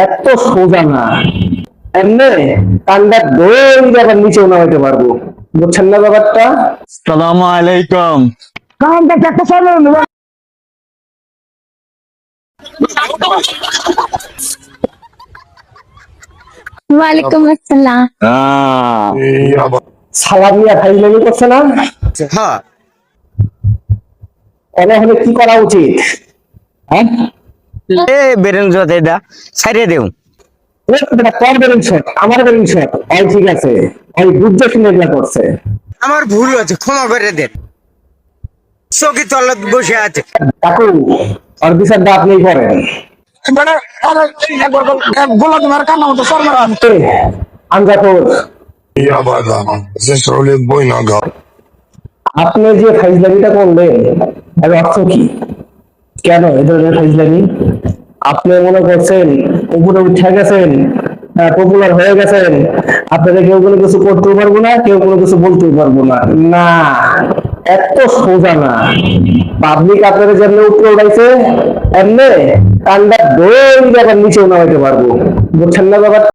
এত সোজা না। এমনি কান্ডা দৌড় আবার নিচেও নামাইতে পারবো। বুঝছেন না ব্যাপারটা? সালামু আলাইকুম। কান্ডা একটা সামনে ওয়ালাইকুম আসসালাম। সালামিয়া ফাইজলামি করছে না? হ্যাঁ, এনে হলে কি করা উচিত? হ্যাঁ, এ বেরেন জত এটা ছাইরে দেউ। তোর বেরিং শট, আমার বেরিং শট, এই ঠিক আছে, এই বুঝতে শুনে এগুলা করছে। আমার ভুল হয়েছে, ক্ষমা করে দেন। চকি তলত বসে আছে। কাকু, ওর বিচারটা আপনিই করেন। আনজাফর, আপনি যে ফাইজলামিটা করলেন এর অর্থ কি? কেন এ ধরনের ফাইজলামি? আপনি মনে করছেন উপরে উঠে গেছেন, পপুলার হয়ে গেছেন, আপনাদের কেউ কোনো কিছু করতেও পারবো না, কেউ কোনো কিছু বলতেও পারবো না। না, এত সোজা না। পাবলিক আপনাদের যেমনি উপরে উঠাইছে, এমনি কান্ডা দৌড় আবার নিচেও নামাইতে পারবো। বুঝছেন না ব্যাপার?